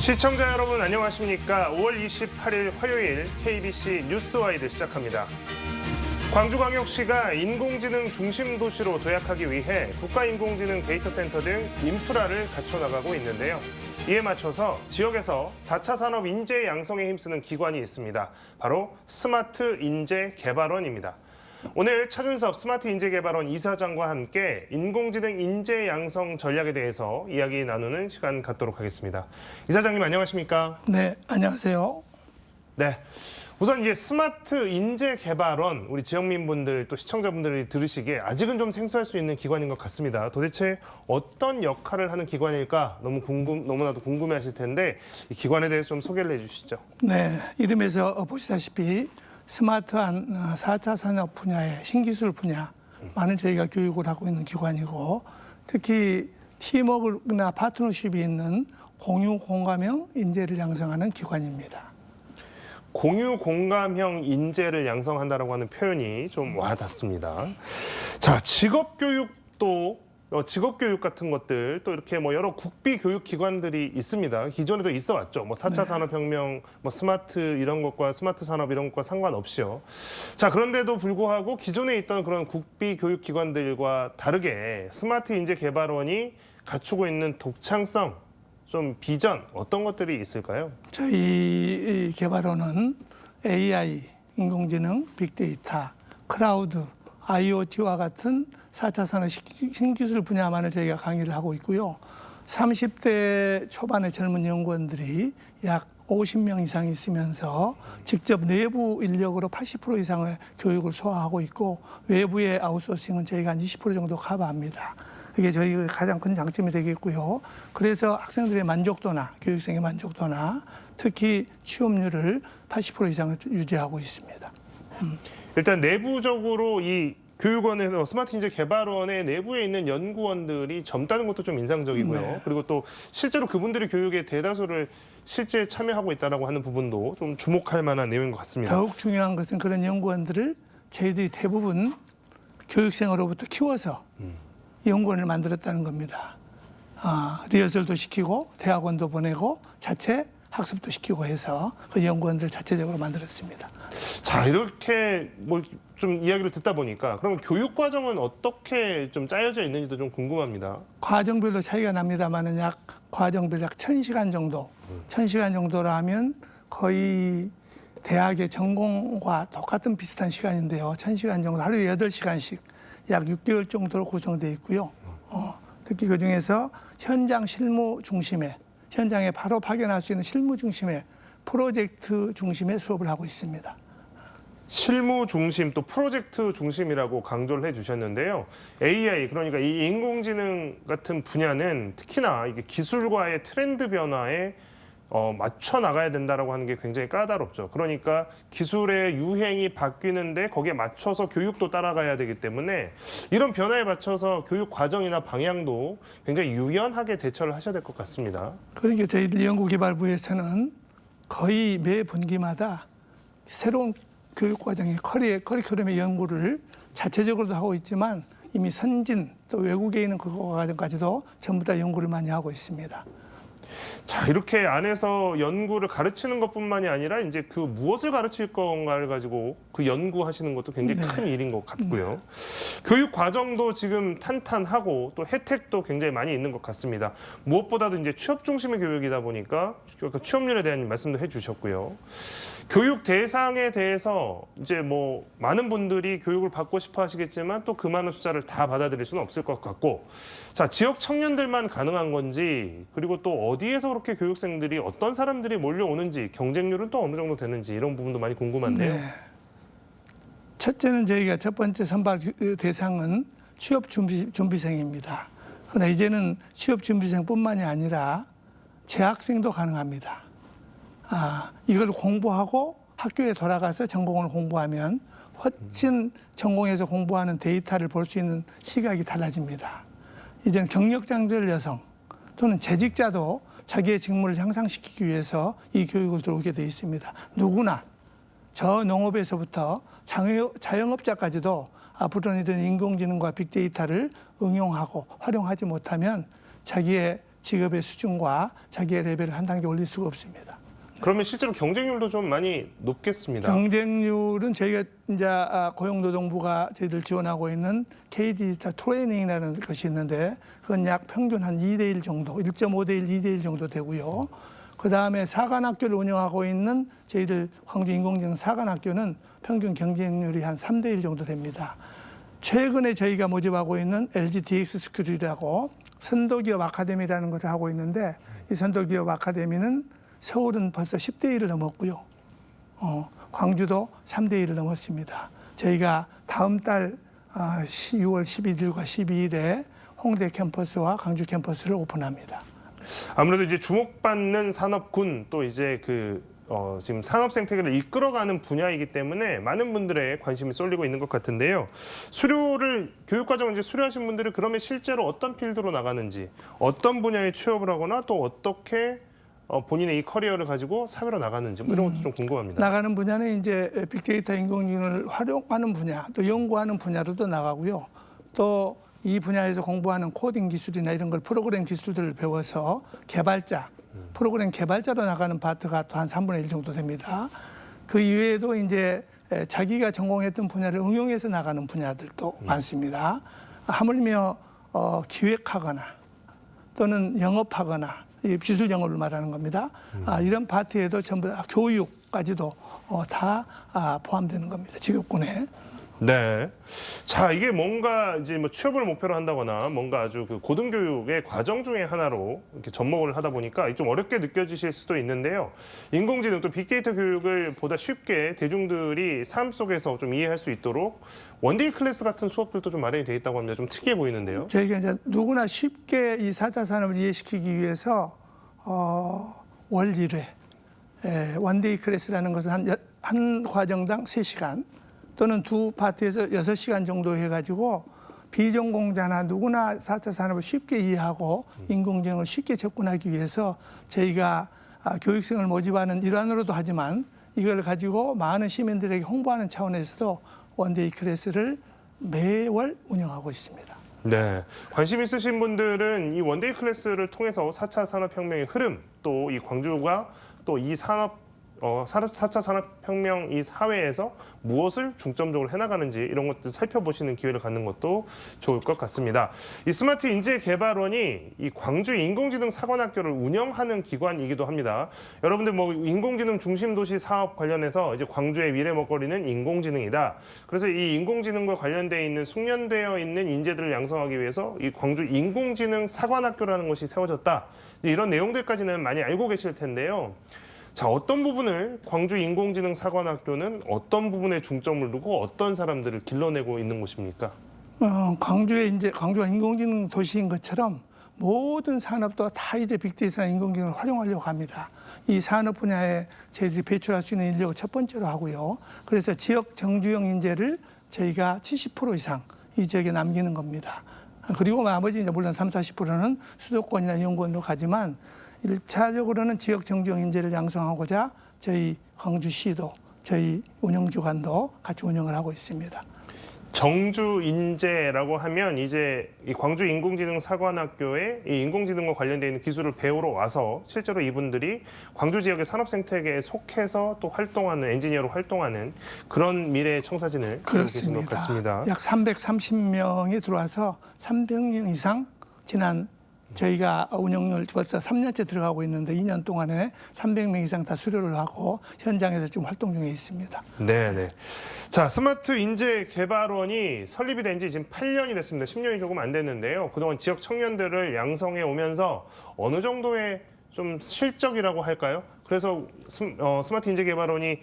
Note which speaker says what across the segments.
Speaker 1: 시청자 여러분 안녕하십니까? 5월 28일 화요일 KBC 뉴스와이드 시작합니다. 광주광역시가 인공지능 중심 도시로 도약하기 위해 국가인공지능 데이터센터 등 인프라를 갖춰나가고 있는데요. 이에 맞춰서 지역에서 4차 산업 인재 양성에 힘쓰는 기관이 있습니다. 바로 스마트 인재 개발원입니다. 오늘 차준섭 스마트 인재개발원 이사장과 함께 인공지능 인재 양성 전략에 대해서 이야기 나누는 시간 갖도록 하겠습니다. 이사장님 안녕하십니까?
Speaker 2: 네, 안녕하세요.
Speaker 1: 네, 우선 이제 스마트 인재개발원 우리 지역민분들 또 시청자분들이 들으시기에 아직은 좀 생소할 수 있는 기관인 것 같습니다. 도대체 어떤 역할을 하는 기관일까 너무나도 궁금해하실 텐데 이 기관에 대해서 좀 소개를 해주시죠.
Speaker 2: 네, 이름에서 보시다시피 스마트한 4차 산업 분야의 신기술 분야만을 저희가 교육을 하고 있는 기관이고, 특히 팀워크나 파트너십이 있는 공유 공감형 인재를 양성하는 기관입니다.
Speaker 1: 공유 공감형 인재를 양성한다라고 하는 표현이 좀 와닿습니다. 자, 직업교육 같은 것들 또 이렇게 여러 국비 교육 기관들이 있습니다. 기존에도 있어 왔죠. 4차 산업혁명, 스마트 이런 것과 스마트 산업 이런 것과 상관없이요. 자, 그런데도 불구하고 기존에 있던 그런 국비 교육 기관들과 다르게 스마트 인재 개발원이 갖추고 있는 독창성, 좀 비전 어떤 것들이 있을까요?
Speaker 2: 저희 개발원은 AI, 인공지능, 빅데이터, 클라우드, IoT와 같은 4차 산업 신기술 분야만을 저희가 강의를 하고 있고요. 30대 초반의 젊은 연구원들이 약 50명 이상 있으면서 직접 내부 인력으로 80% 이상의 교육을 소화하고 있고, 외부의 아웃소싱은 저희가 한 20% 정도 커버합니다. 그게 저희 가장 큰 장점이 되겠고요. 그래서 학생들의 만족도나 교육생의 만족도나 특히 취업률을 80% 이상을 유지하고 있습니다.
Speaker 1: 일단 내부적으로 이 교육원에서 스마트 인재 개발원의 내부에 있는 연구원들이 젊다는 것도 좀 인상적이고요.
Speaker 2: 네.
Speaker 1: 그리고 또 실제로 그분들이 교육의 대다수를 실제 참여하고 있다는 하는 부분도 좀 주목할 만한 내용인 것 같습니다.
Speaker 2: 더욱 중요한 것은 그런 연구원들을 저희들이 대부분 교육생으로부터 키워서 연구원을 만들었다는 겁니다. 리허설도 시키고 대학원도 보내고 자체 학습도 시키고 해서 그 연구원들 자체적으로 만들었습니다.
Speaker 1: 자, 이렇게 좀 이야기를 듣다 보니까 그러면 교육 과정은 어떻게 좀 짜여져 있는지도 좀 궁금합니다.
Speaker 2: 과정별로 차이가 납니다만은 과정별 약 1000시간 정도, 1000시간 정도라 하면 거의 대학의 전공과 똑같은 비슷한 시간인데요. 1000시간 정도, 하루에 8시간씩 약 6개월 정도로 구성되어 있고요. 특히 그중에서 현장 실무 중심의, 현장에 바로 파견할 수 있는 실무 중심의 프로젝트 중심의 수업을 하고 있습니다.
Speaker 1: 실무 중심 또 프로젝트 중심이라고 강조를 해주셨는데요. AI 그러니까 이 인공지능 같은 분야는 특히나 이게 기술과의 트렌드 변화에 맞춰 나가야 된다라고 하는 게 굉장히 까다롭죠. 그러니까 기술의 유행이 바뀌는데 거기에 맞춰서 교육도 따라가야 되기 때문에 이런 변화에 맞춰서 교육 과정이나 방향도 굉장히 유연하게 대처를 하셔야 될 것 같습니다.
Speaker 2: 그러니까 저희들 연구개발부에서는 거의 매 분기마다 새로운 교육과정의 커리큘럼의 연구를 자체적으로도 하고 있지만 이미 선진 또 외국에 있는 그 과정까지도 전부 다 연구를 많이 하고 있습니다.
Speaker 1: 자, 이렇게 안에서 연구를 가르치는 것뿐만이 아니라 이제 그 무엇을 가르칠 건가를 가지고 그 연구하시는 것도 굉장히 큰 일인 것 같고요. 교육 과정도 지금 탄탄하고 또 혜택도 굉장히 많이 있는 것 같습니다. 무엇보다도 이제 취업 중심의 교육이다 보니까 취업률에 대한 말씀도 해주셨고요. 교육 대상에 대해서 이제 많은 분들이 교육을 받고 싶어 하시겠지만 또 그 많은 숫자를 다 받아들일 수는 없을 것 같고, 자, 지역 청년들만 가능한 건지, 그리고 또 어디에서 그렇게 교육생들이 어떤 사람들이 몰려오는지, 경쟁률은 또 어느 정도 되는지 이런 부분도 많이 궁금한데요.
Speaker 2: 네. 첫째는 저희가 첫 번째 선발 대상은 취업 준비생입니다. 그러나 이제는 취업 준비생뿐만이 아니라 재학생도 가능합니다. 이걸 공부하고 학교에 돌아가서 전공을 공부하면 훨씬 전공에서 공부하는 데이터를 볼 수 있는 시각이 달라집니다. 이제는 경력장절 여성 또는 재직자도 자기의 직무를 향상시키기 위해서 이 교육을 들어오게 돼 있습니다. 누구나 저농업에서부터 자영업자까지도 앞으로는 이런 인공지능과 빅데이터를 응용하고 활용하지 못하면 자기의 직업의 수준과 자기의 레벨을 한 단계 올릴 수가 없습니다.
Speaker 1: 그러면 실제로 경쟁률도 좀 많이 높겠습니다.
Speaker 2: 경쟁률은 저희가 이제 고용노동부가 저희들 지원하고 있는 K-디지털 트레이닝이라는 것이 있는데 그건 약 평균 한 2대1 정도, 1.5대1, 2대1 정도 되고요. 그다음에 사관학교를 운영하고 있는 저희들 광주인공지능 사관학교는 평균 경쟁률이 한 3대1 정도 됩니다. 최근에 저희가 모집하고 있는 LG DX 스쿨이라고 선도기업 아카데미라는 것을 하고 있는데 이 선도기업 아카데미는 서울은 벌써 10대 1을 넘었고요. 광주도 3대 1을 넘었습니다. 저희가 다음 달 6월 11일과 12일에 홍대 캠퍼스와 광주 캠퍼스를 오픈합니다.
Speaker 1: 아무래도 이제 주목받는 산업군 또 이제 지금 산업 생태계를 이끌어가는 분야이기 때문에 많은 분들의 관심이 쏠리고 있는 것 같은데요. 교육과정을 이제 수료하신 분들은 그러면 실제로 어떤 필드로 나가는지, 어떤 분야에 취업을 하거나 또 어떻게 본인의 이 커리어를 가지고 사회로 나가는지 뭐 이런 것도 좀 궁금합니다.
Speaker 2: 나가는 분야는 이제 빅데이터 인공지능을 활용하는 분야, 또 연구하는 분야로도 나가고요. 또 이 분야에서 공부하는 코딩 기술이나 이런 걸 프로그램 기술들을 배워서 프로그램 개발자로 나가는 파트가 또 한 3분의 1 정도 됩니다. 그 이외에도 이제 자기가 전공했던 분야를 응용해서 나가는 분야들도 많습니다. 하물며 기획하거나 또는 영업하거나 기술 영업을 말하는 겁니다. 이런 파트에도 전부 다 교육까지도 다 포함되는 겁니다. 직업군에.
Speaker 1: 네. 자, 이게 뭔가 이제 뭐 취업을 목표로 한다거나 뭔가 아주 그 고등교육의 과정 중에 하나로 이렇게 접목을 하다 보니까 좀 어렵게 느껴지실 수도 있는데요. 인공지능 또 빅데이터 교육을 보다 쉽게 대중들이 삶 속에서 좀 이해할 수 있도록 원데이 클래스 같은 수업들도 좀 마련이 되어 있다고 합니다. 좀 특이해 보이는데요.
Speaker 2: 저희가 이제 누구나 쉽게 이 4차 산업을 이해시키기 위해서 월 1회 원데이 클래스라는 것은 한 과정당 3시간 또는 두 파트에서 6시간 정도 해가지고 비전공자나 누구나 4차 산업을 쉽게 이해하고 인공지능을 쉽게 접근하기 위해서 저희가 교육생을 모집하는 일환으로도 하지만 이걸 가지고 많은 시민들에게 홍보하는 차원에서도 원데이 클래스를 매월 운영하고 있습니다.
Speaker 1: 네. 관심 있으신 분들은 이 원데이 클래스를 통해서 4차 산업혁명의 흐름, 또 이 광주가 또 이 4차 산업혁명 이 사회에서 무엇을 중점적으로 해나가는지 이런 것들 살펴보시는 기회를 갖는 것도 좋을 것 같습니다. 이 스마트 인재개발원이 이 광주 인공지능 사관학교를 운영하는 기관이기도 합니다. 여러분들 뭐 인공지능 중심도시 사업 관련해서 이제 광주의 미래 먹거리는 인공지능이다. 그래서 이 인공지능과 관련되어 있는 숙련되어 있는 인재들을 양성하기 위해서 이 광주 인공지능 사관학교라는 것이 세워졌다. 이런 내용들까지는 많이 알고 계실 텐데요. 자, 어떤 부분을 광주 인공지능 사관학교는 어떤 부분에 중점을 두고 어떤 사람들을 길러내고 있는 곳입니까?
Speaker 2: 광주가 인공지능 도시인 것처럼 모든 산업도 다 이제 빅데이터나 인공지능을 활용하려고 합니다. 이 산업 분야에 저희들이 배출할 수 있는 인력을 첫 번째로 하고요. 그래서 지역 정주영 인재를 저희가 70% 이상 이 지역에 남기는 겁니다. 그리고 나머지 이제 물론 30~40%는 수도권이나 연구원으로 가지만 1차적으로는 지역 정주영 인재를 양성하고자 저희 광주시도 저희 운영기관도 같이 운영을 하고 있습니다.
Speaker 1: 정주 인재라고 하면 이제 이 광주 인공지능 사관학교에 이 인공지능과 관련되어 있는 기술을 배우러 와서 실제로 이분들이 광주 지역의 산업 생태계에 속해서 또 활동하는 엔지니어로 활동하는 그런 미래의 청사진을 그리고 계신 것 같습니다.
Speaker 2: 약 330명이 들어와서 300명 이상 지난 저희가 운영을 벌써 3년째 들어가고 있는데 2년 동안에 300명 이상 다 수료를 하고 현장에서 지금 활동 중에 있습니다.
Speaker 1: 네네. 자, 스마트 인재 개발원이 설립이 된 지 지금 8년이 됐습니다. 10년이 조금 안 됐는데요. 그동안 지역 청년들을 양성해 오면서 어느 정도의 좀 실적이라고 할까요? 그래서 스마트 인재 개발원이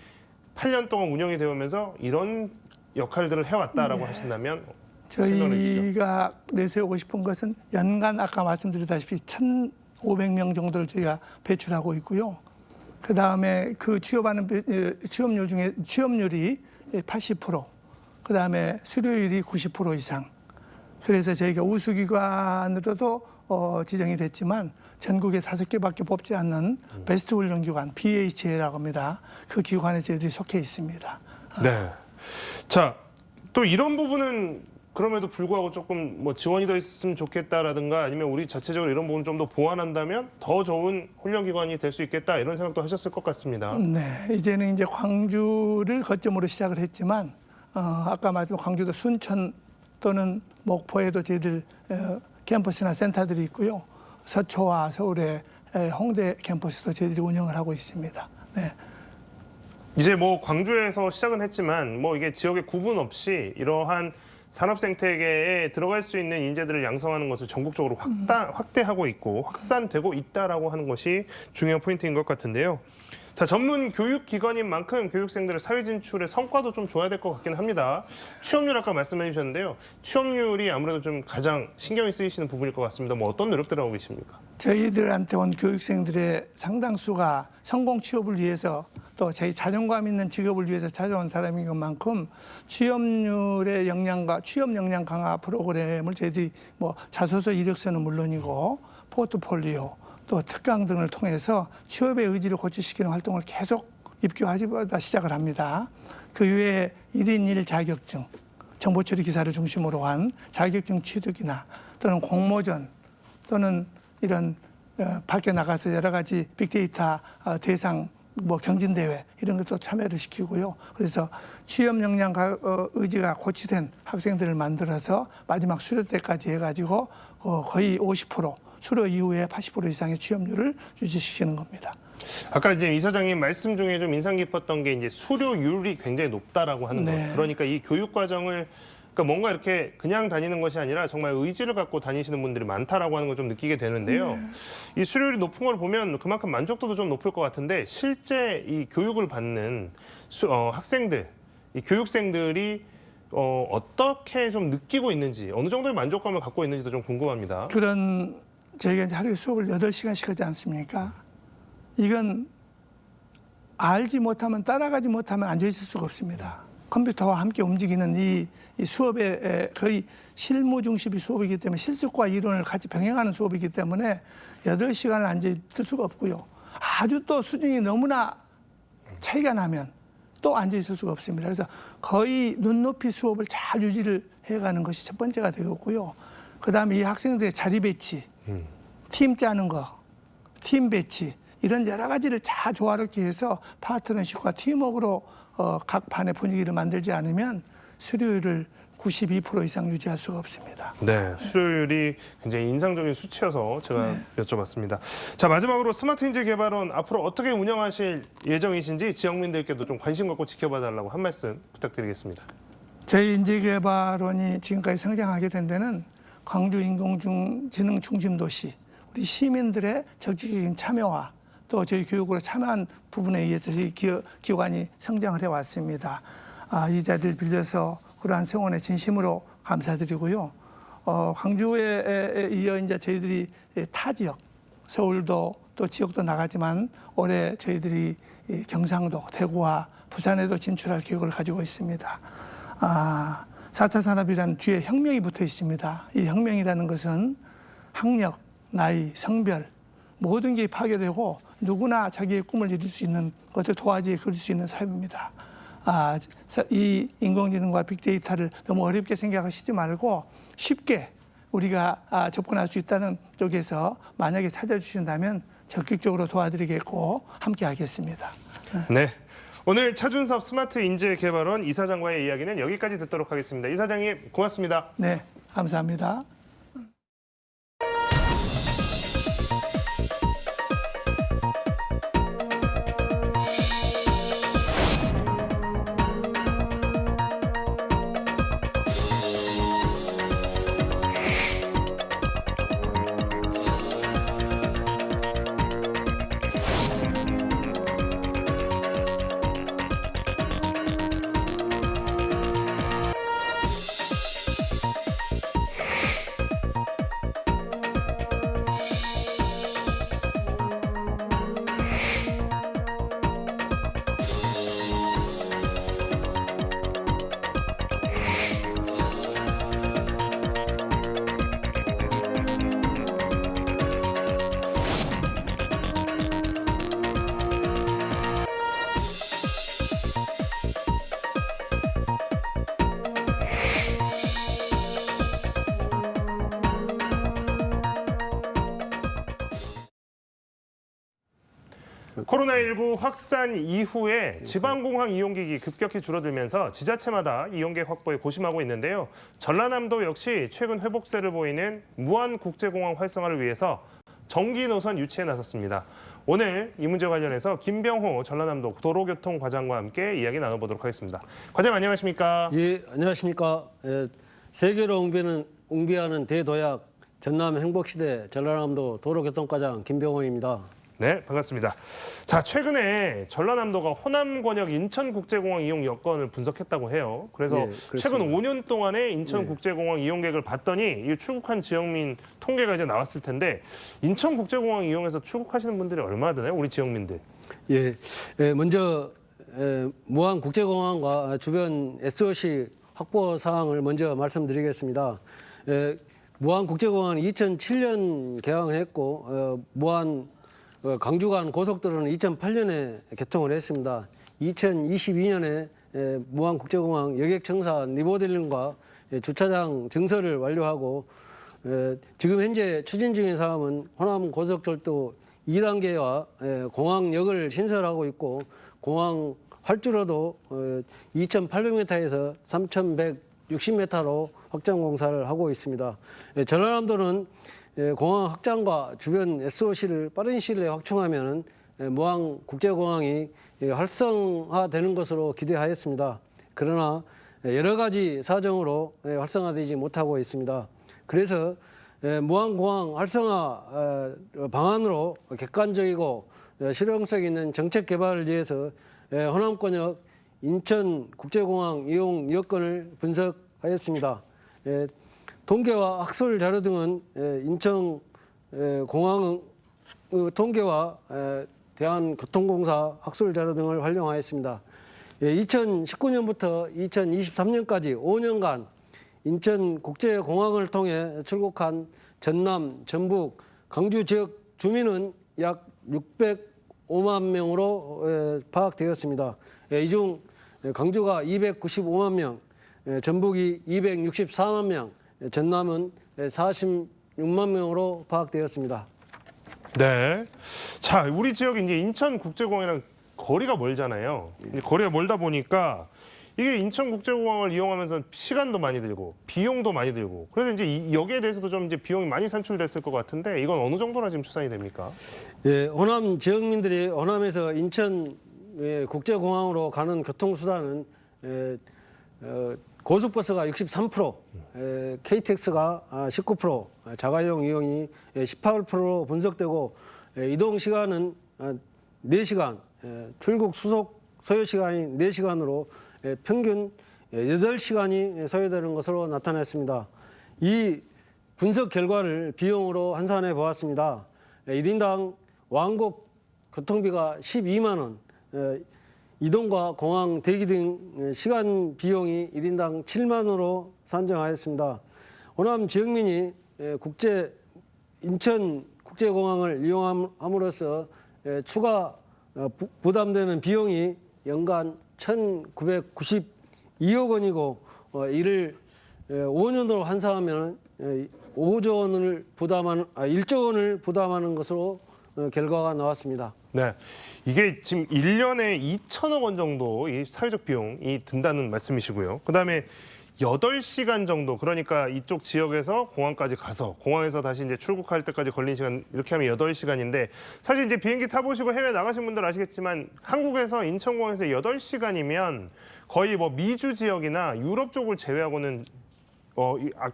Speaker 1: 8년 동안 운영이 되면서 이런 역할들을 해왔다라고 하신다면
Speaker 2: 저희가 내세우고 싶은 것은 연간 아까 말씀드렸다시피 1,500명 정도를 저희가 배출하고 있고요. 그 다음에 그 취업률 중에 취업률이 80%, 그 다음에 수료율이 90% 이상. 그래서 저희가 우수기관으로도 지정이 됐지만 전국에 5개밖에 뽑지 않는 베스트 훈련기관 BHA라고 합니다. 그 기관에 저희들이 속해 있습니다.
Speaker 1: 네. 자, 또 이런 부분은 그럼에도 불구하고 조금 뭐 지원이 더 있으면 좋겠다라든가 아니면 우리 자체적으로 이런 부분 좀 더 보완한다면 더 좋은 훈련기관이 될 수 있겠다 이런 생각도 하셨을 것 같습니다.
Speaker 2: 네, 이제는 이제 광주를 거점으로 시작을 했지만 아까 말씀 광주도 순천 또는 목포에도 저희들 캠퍼스나 센터들이 있고요. 서초와 서울의 홍대 캠퍼스도 저희들이 운영을 하고 있습니다. 네.
Speaker 1: 이제 뭐 광주에서 시작은 했지만 뭐 이게 지역의 구분 없이 이러한 산업 생태계에 들어갈 수 있는 인재들을 양성하는 것을 전국적으로 확대하고 있고 확산되고 있다라고 하는 것이 중요한 포인트인 것 같은데요. 자, 전문 교육기관인 만큼 교육생들의 사회 진출의 성과도 좀 줘야 될 것 같긴 합니다. 취업률 아까 말씀해 주셨는데요. 취업률이 아무래도 좀 가장 신경이 쓰이시는 부분일 것 같습니다. 뭐 어떤 노력들 하고 계십니까?
Speaker 2: 저희들한테 온 교육생들의 상당수가 성공 취업을 위해서 또 저희 자존감 있는 직업을 위해서 찾아온 사람인 것만큼 취업률의 역량과 취업 역량 강화 프로그램을 저희들이 뭐 자소서 이력서는 물론이고 포트폴리오 또 특강 등을 통해서 취업의 의지를 고취시키는 활동을 계속 입교하지마다 시작을 합니다. 그 외에 1인 1 자격증, 정보처리 기사를 중심으로 한 자격증 취득이나 또는 공모전 또는 이런 밖에 나가서 여러 가지 빅데이터 대상 뭐 경진대회 이런 것도 참여를 시키고요. 그래서 취업 역량 의지가 고취된 학생들을 만들어서 마지막 수료 때까지 해가지고 거의 50%, 수료 이후에 80% 이상의 취업률을 유지시키는 겁니다.
Speaker 1: 아까 이제 이사장님 말씀 중에 좀 인상 깊었던 게 이제 수료율이 굉장히 높다라고 하는
Speaker 2: 네.
Speaker 1: 것. 그러니까 이 교육 과정을 그러니까 뭔가 이렇게 그냥 다니는 것이 아니라 정말 의지를 갖고 다니시는 분들이 많다라고 하는 걸 좀 느끼게 되는데요. 이 수료율이 높은 걸 보면 그만큼 만족도도 좀 높을 것 같은데 실제 이 교육을 받는 학생들, 이 교육생들이 어떻게 좀 느끼고 있는지 어느 정도의 만족감을 갖고 있는지도 좀 궁금합니다.
Speaker 2: 그런 저희가 이제 하루에 수업을 8시간씩 하지 않습니까? 이건 알지 못하면 따라가지 못하면 앉아 있을 수가 없습니다. 컴퓨터와 함께 움직이는 이 수업의 거의 실무 중심의 수업이기 때문에 실습과 이론을 같이 병행하는 수업이기 때문에 8시간을 앉아 있을 수가 없고요. 아주 또 수준이 너무나 차이가 나면 또 앉아 있을 수가 없습니다. 그래서 거의 눈높이 수업을 잘 유지를 해가는 것이 첫 번째가 되겠고요. 그다음에 이 학생들의 자리 배치, 팀 짜는 거, 팀 배치 이런 여러 가지를 잘 조화롭게 해서 파트너십과 팀워크로 각 반의 분위기를 만들지 않으면 수료율을 92% 이상 유지할 수가 없습니다.
Speaker 1: 네, 수료율이 굉장히 인상적인 수치여서 제가 여쭤봤습니다. 자, 마지막으로 스마트 인재 개발원 앞으로 어떻게 운영하실 예정이신지 지역민들께도 좀 관심 갖고 지켜봐달라고 한 말씀 부탁드리겠습니다.
Speaker 2: 저희 인재개발원이 지금까지 성장하게 된 데는 광주 인공지능 중심 도시, 우리 시민들의 적극적인 참여와 또 저희 교육으로 참여한 부분에 의해서 저희 기관이 성장을 해왔습니다. 이 자리를 빌려서 그러한 성원에 진심으로 감사드리고요. 광주에 이어 이제 저희들이 타 지역, 서울도 또 지역도 나가지만 올해 저희들이 경상도, 대구와 부산에도 진출할 계획을 가지고 있습니다. 4차 산업이란 뒤에 혁명이 붙어 있습니다. 이 혁명이라는 것은 학력, 나이, 성별 모든 게 파괴되고 누구나 자기의 꿈을 이룰 수 있는 것을 도화지에 그릴 수 있는 사회입니다. 이 인공지능과 빅데이터를 너무 어렵게 생각하시지 말고 쉽게 우리가 접근할 수 있다는 쪽에서 만약에 찾아주신다면 적극적으로 도와드리겠고 함께 하겠습니다.
Speaker 1: 네. 오늘 차준섭 스마트 인재 개발원 이사장과의 이야기는 여기까지 듣도록 하겠습니다. 이사장님 고맙습니다.
Speaker 2: 네, 감사합니다.
Speaker 1: 코로나19 확산 이후에 지방공항 이용객이 급격히 줄어들면서 지자체마다 이용객 확보에 고심하고 있는데요. 전라남도 역시 최근 회복세를 보이는 무안국제공항 활성화를 위해서 정기 노선 유치에 나섰습니다. 오늘 이 문제 관련해서 김병호 전라남도 도로교통과장과 함께 이야기 나눠보도록 하겠습니다. 과장 안녕하십니까?
Speaker 3: 예, 안녕하십니까. 세계로 웅비하는 대도약 전남 행복시대 전라남도 도로교통과장 김병호입니다.
Speaker 1: 네, 반갑습니다. 자, 최근에 전라남도가 호남 권역 인천국제공항 이용 여건을 분석했다고 해요. 그래서
Speaker 3: 예, 그렇습니다.
Speaker 1: 최근 5년 동안에 인천국제공항 이용객을 봤더니 이 출국한 지역민 통계가 이제 나왔을 텐데 인천국제공항 이용해서 출국하시는 분들이 얼마나 되나요? 우리 지역민들.
Speaker 3: 예, 먼저 무안국제공항과 주변 SOC 확보 사항을 먼저 말씀드리겠습니다. 무안국제공항은 2007년 개항했고 무안 강주 간 고속도로는 2008년에 개통을 했습니다. 2022년에 무안국제공항 여객청사 리모델링과 주차장 증설을 완료하고 지금 현재 추진 중인 사업은 호남 고속철도 2단계와 공항역을 신설하고 있고 공항 활주로도 2,800m에서 3,160m로 확장 공사를 하고 있습니다. 전라남도는 공항 확장과 주변 SOC를 빠른 시일 내에 확충하면 무안 국제공항이 활성화되는 것으로 기대하였습니다. 그러나 여러 가지 사정으로 활성화되지 못하고 있습니다. 그래서 무안공항 활성화 방안으로 객관적이고 실용성 있는 정책 개발을 위해서 호남권역 인천국제공항 이용 여건을 분석하였습니다. 통계와 학술 자료 등은 인천공항 통계와 대한교통공사 학술 자료 등을 활용하였습니다. 2019년부터 2023년까지 5년간 인천국제공항을 통해 출국한 전남, 전북, 강주 지역 주민은 약 605만 명으로 파악되었습니다. 이 중 강주가 295만 명, 전북이 264만 명, 전남은 46만 명으로 파악되었습니다.
Speaker 1: 네. 자, 우리 지역이 이제 인천국제공항이랑 거리가 멀잖아요. 거리가 멀다 보니까 이게 인천국제공항을 이용하면서 시간도 많이 들고 비용도 많이 들고 그래서 이제 여기에 대해서도 좀 이제 비용이 많이 산출됐을 것 같은데 이건 어느 정도나 지금 추산이 됩니까?
Speaker 3: 예, 호남 지역민들이 호남에서 인천 국제공항으로 가는 교통수단은 고속버스가 63%, KTX가 19%, 자가용 이용이 18%로 분석되고 이동 시간은 4시간, 출국 수속 소요 시간이 4시간으로 평균 8시간이 소요되는 것으로 나타났습니다. 이 분석 결과를 비용으로 환산해 보았습니다. 1인당 왕복 교통비가 12만 원, 이동과 공항 대기 등 시간 비용이 1인당 7만 원으로 산정하였습니다. 호남 지역민이 인천 국제공항을 이용함으로써 추가 부담되는 비용이 연간 1,992억 원이고 이를 5년으로 환산하면 5조 원을 1조 원을 부담하는 것으로 결과가 나왔습니다.
Speaker 1: 네, 이게 지금 1년에 2천억 원 정도 이 사회적 비용이 든다는 말씀이시고요. 그다음에 8시간 정도, 그러니까 이쪽 지역에서 공항까지 가서 공항에서 다시 이제 출국할 때까지 걸린 시간 이렇게 하면 8시간인데 사실 이제 비행기 타보시고 해외 나가신 분들 아시겠지만 한국에서 인천공항에서 8시간이면 거의 뭐 미주 지역이나 유럽 쪽을 제외하고는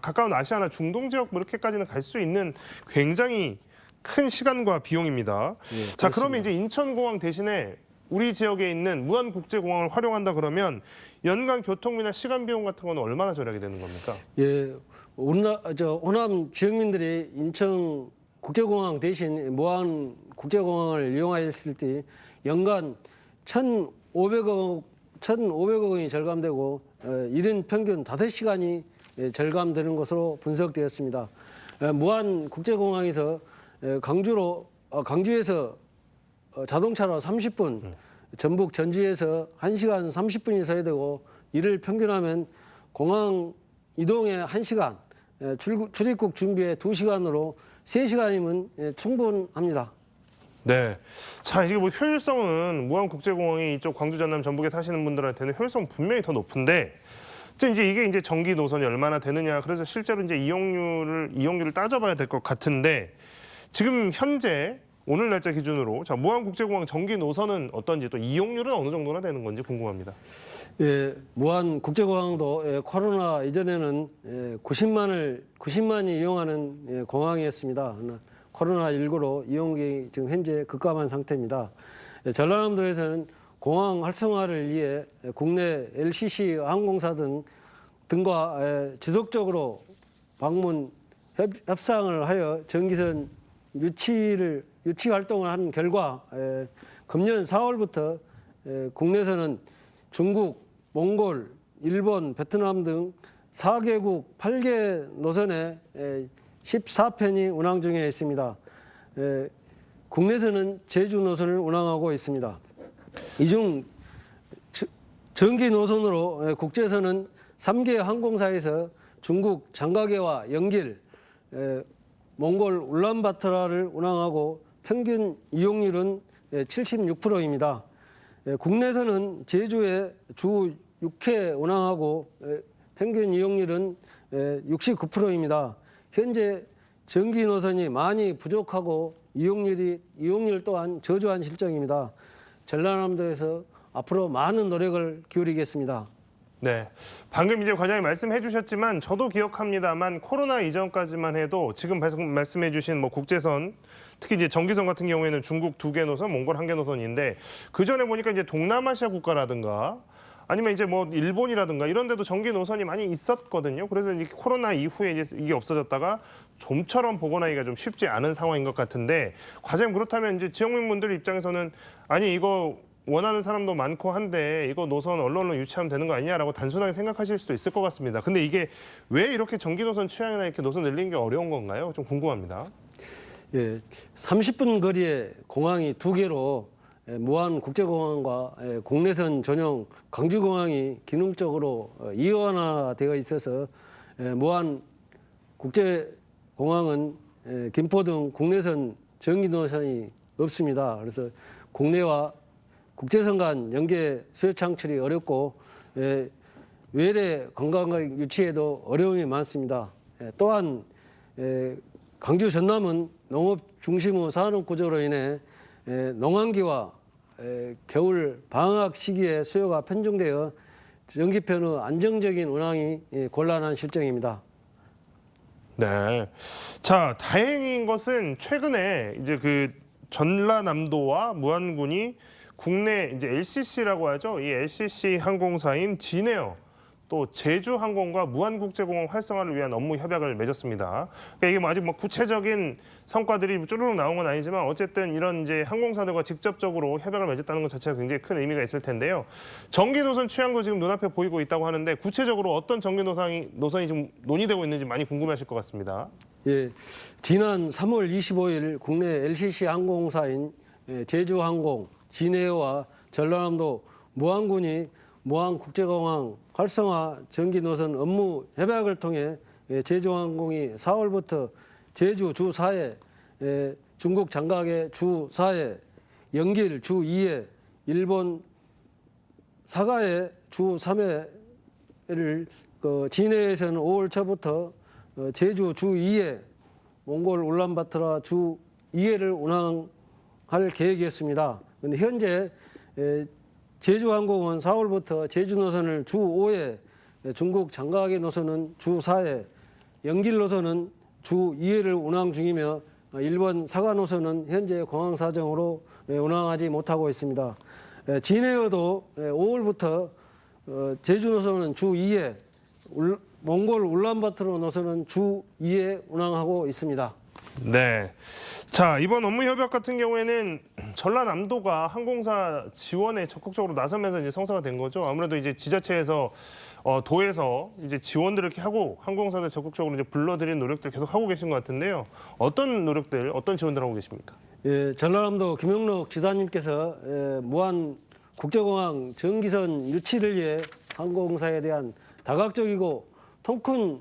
Speaker 1: 가까운 아시아나 중동 지역 뭐 이렇게까지는 갈 수 있는 굉장히 큰 시간과 비용입니다.
Speaker 3: 예,
Speaker 1: 자, 그러면 이제 인천공항 대신에 우리 지역에 있는 무안국제공항을 활용한다 그러면 연간 교통비나 시간 비용 같은 거는 얼마나 절약이 되는 겁니까?
Speaker 3: 예, 호남 지역민들이 인천 국제공항 대신 무안 국제공항을 이용하였을 때 연간 1,500억 원이 절감되고 1인 평균 5시간이 절감되는 것으로 분석되었습니다. 무안 국제공항에서 강주에서 자동차로 30분, 전북 전주에서 1시간 30분이 소요되고 이를 평균하면 공항 이동에 1시간, 출입국 준비에 2시간으로 3시간이면 충분합니다.
Speaker 1: 네. 자, 이게 뭐 효율성은 무안국제공항이 이쪽 광주, 전남, 전북에 사시는 분들한테는 효율성 분명히 더 높은데 이제 이게 이제 전기 노선이 얼마나 되느냐. 그래서 실제로 이제 이용률을 따져봐야 될 것 같은데 지금 현재 오늘 날짜 기준으로 자, 무안국제공항 전기 노선은 어떤지 또 이용률은 어느 정도나 되는 건지 궁금합니다.
Speaker 3: 예, 무안 국제공항도 코로나 이전에는 90만이 이용하는 공항이었습니다. 코로나19로 이용객이 지금 현재 급감한 상태입니다. 전라남도에서는 공항 활성화를 위해 국내 LCC 항공사 등과 지속적으로 방문 협상을 하여 전기선 유치 활동을 한 결과 금년 4월부터 국내에서는 중국, 몽골, 일본, 베트남 등 4개국 8개 노선에 14편이 운항 중에 있습니다. 국내에서는 제주 노선을 운항하고 있습니다. 이 중 전기 노선으로 국제선은 3개 항공사에서 중국 장가계와 연길, 몽골 울란바토르를 운항하고 평균 이용률은 76%입니다. 국내에서는 제주에 주 6회 운항하고 평균 이용률은 69%입니다. 현재 전기 노선이 많이 부족하고 이용률 또한 저조한 실정입니다. 전라남도에서 앞으로 많은 노력을 기울이겠습니다.
Speaker 1: 네, 방금 이제 과장님 말씀해 주셨지만 저도 기억합니다만 코로나 이전까지만 해도 지금 말씀해 주신 뭐 국제선 특히 이제 전기선 같은 경우에는 중국 2개 노선, 몽골 1개 노선인데 그 전에 보니까 이제 동남아시아 국가라든가 아니면 이제 뭐 일본이라든가 이런 데도 전기 노선이 많이 있었거든요. 그래서 이제 코로나 이후에 이제 이게 없어졌다가 좀처럼 복원하기가 좀 쉽지 않은 상황인 것 같은데 과장님 그렇다면 이제 지역민분들 입장에서는 아니 이거 원하는 사람도 많고 한데 이거 노선 얼른 유치하면 되는 거 아니냐라고 단순하게 생각하실 수도 있을 것 같습니다. 근데 이게 왜 이렇게 전기 노선 취향이나 이렇게 노선 늘리는 게 어려운 건가요? 좀 궁금합니다.
Speaker 3: 예, 30분 거리에 공항이 2개로 무안 국제공항과 국내선 전용 광주공항이 기능적으로 이원화되어 있어서 무안 국제공항은 김포 등 국내선 전기 노선이 없습니다. 그래서 국내와 국제선 간 연계 수요 창출이 어렵고 외래 관광객 유치에도 어려움이 많습니다. 또한 광주 전남은 농업 중심의 산업 구조로 인해 농한기와 겨울 방학 시기에 수요가 편중되어 전기편의 안정적인 운항이 곤란한 실정입니다.
Speaker 1: 네. 자, 다행인 것은 최근에 이제 그 전라남도와 무안군이 국내 이제 LCC라고 하죠. 이 LCC 항공사인 진에어 또 제주항공과 무안국제공항 활성화를 위한 업무 협약을 맺었습니다. 그러니까 이게 뭐 아직 뭐 구체적인 성과들이 쭈루룩 나온 건 아니지만 어쨌든 이런 이제 항공사들과 직접적으로 협약을 맺었다는 것 자체가 굉장히 큰 의미가 있을 텐데요. 전기 노선 취향도 지금 눈앞에 보이고 있다고 하는데 구체적으로 어떤 전기 노선이 지금 논의되고 있는지 많이 궁금해하실 것 같습니다.
Speaker 3: 예, 지난 3월 25일 국내 LCC 항공사인 제주항공, 진에어와 전라남도 무안군이 무안국제공항 활성화 전기 노선 업무 협약을 통해 제주항공이 4월부터 제주 주 4회, 중국 장가계 주 4회, 연길 주 2회, 일본 사가에 주 3회를 진해에서는 5월 초부터 제주 주 2회, 몽골 울란바토르 주 2회를 운항할 계획이었습니다. 그런데 현재 제주항공은 4월부터 제주 노선을 주 5회, 중국 장가계 노선은 주 4회, 연길 노선은 주 2회를 운항 중이며 일본 사가 노선은 현재 공항 사정으로 운항하지 못하고 있습니다. 진에어도 5월부터 제주 노선은 주 2회, 몽골 울란바토르 노선은 주 2회 운항하고 있습니다.
Speaker 1: 네. 자, 이번 업무 협약 같은 경우에는 전라남도가 항공사 지원에 적극적으로 나서면서 이제 성사가 된 거죠. 아무래도 이제 지자체에서 도에서 이제 지원들을 이렇게 하고 항공사들 적극적으로 이제 불러들이는 노력들 계속 하고 계신 것 같은데요. 어떤 노력들, 어떤 지원들 하고 계십니까?
Speaker 3: 예, 전라남도 김영록 지사님께서 무안 국제공항 전기선 유치를 위해 항공사에 대한 다각적이고 통큰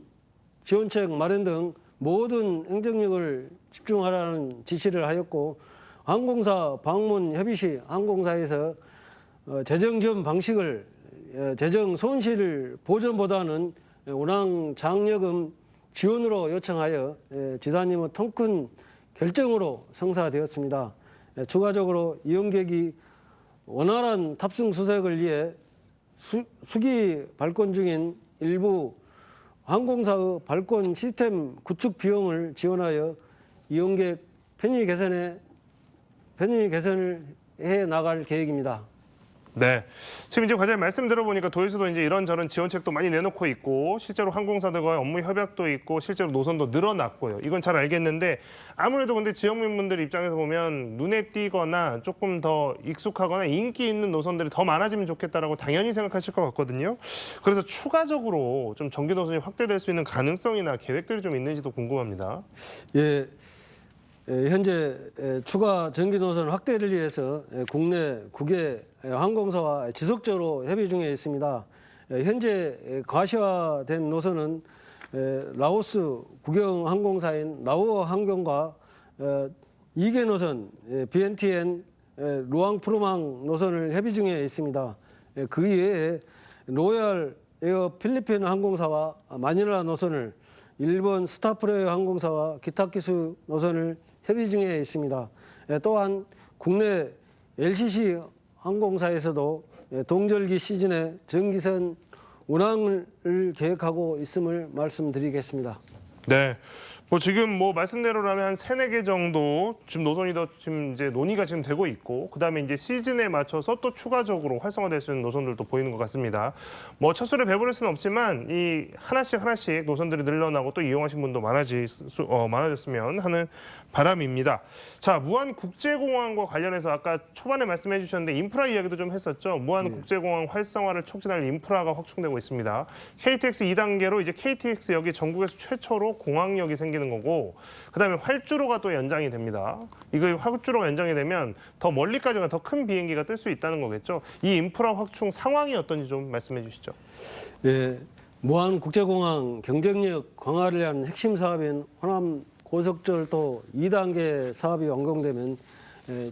Speaker 3: 지원책 마련 등 모든 행정력을 집중하라는 지시를 하였고 항공사 방문 협의 시 항공사에서 재정 지원 방식을 재정 손실을 보전보다는 운항 장려금 지원으로 요청하여 지사님의 통큰 결정으로 성사되었습니다. 추가적으로 이용객이 원활한 탑승 수색을 위해 수기 발권 중인 일부 항공사의 발권 시스템 구축 비용을 지원하여 이용객 편의 개선을 해 나갈 계획입니다.
Speaker 1: 네. 지금 이제 과장님 말씀 들어보니까 도에서도 이제 이런저런 지원책도 많이 내놓고 있고 실제로 항공사들과의 업무 협약도 있고 실제로 노선도 늘어났고요. 이건 잘 알겠는데 아무래도 근데 지역민분들 입장에서 보면 눈에 띄거나 조금 더 익숙하거나 인기 있는 노선들이 더 많아지면 좋겠다라고 당연히 생각하실 것 같거든요. 그래서 추가적으로 좀 정기 노선이 확대될 수 있는 가능성이나 계획들이 좀 있는지도 궁금합니다.
Speaker 3: 예. 현재 추가 전기 노선 확대를 위해서 국내 국외 항공사와 지속적으로 협의 중에 있습니다. 현재 가시화된 노선은 라오스 국영 항공사인 라오 항공과 2개 노선 BNTN 루앙프로망 노선을 협의 중에 있습니다. 그 이외에 로얄 에어 필리핀 항공사와 마닐라 노선을 일본 스타프레어 항공사와 기타 기수 노선을 협의 중에 있습니다. 또한 국내 LCC 항공사에서도 동절기 시즌에 전기선 운항을 계획하고 있음을 말씀드리겠습니다.
Speaker 1: 네. 뭐 지금 뭐 말씀대로라면 한 3-4개 정도 지금 노선이 더 지금 이제 논의가 지금 되고 있고 그다음에 이제 시즌에 맞춰서 또 추가적으로 활성화될 수 있는 노선들도 보이는 것 같습니다. 뭐 첫술에 배부를 수는 없지만 이 하나씩 노선들이 늘어나고 또 이용하신 분도 많아졌으면 하는 바람입니다. 자, 무안국제공항과 관련해서 아까 초반에 말씀해 주셨는데 인프라 이야기도 좀 했었죠. 무안국제공항 활성화를 촉진할 인프라가 확충되고 있습니다. KTX 2단계로 이제 KTX역이 전국에서 최초로 공항역이 생기는 거고 그다음에 활주로가 또 연장이 됩니다. 이거 활주로가 연장이 되면 더 멀리까지 가 더 큰 비행기가 뜰 수 있다는 거겠죠. 이 인프라 확충 상황이 어떤지 좀 말씀해 주시죠.
Speaker 3: 예, 무안국제공항 경쟁력 강화를 위한 핵심 사업인 호남 고속철도 2단계 사업이 완공되면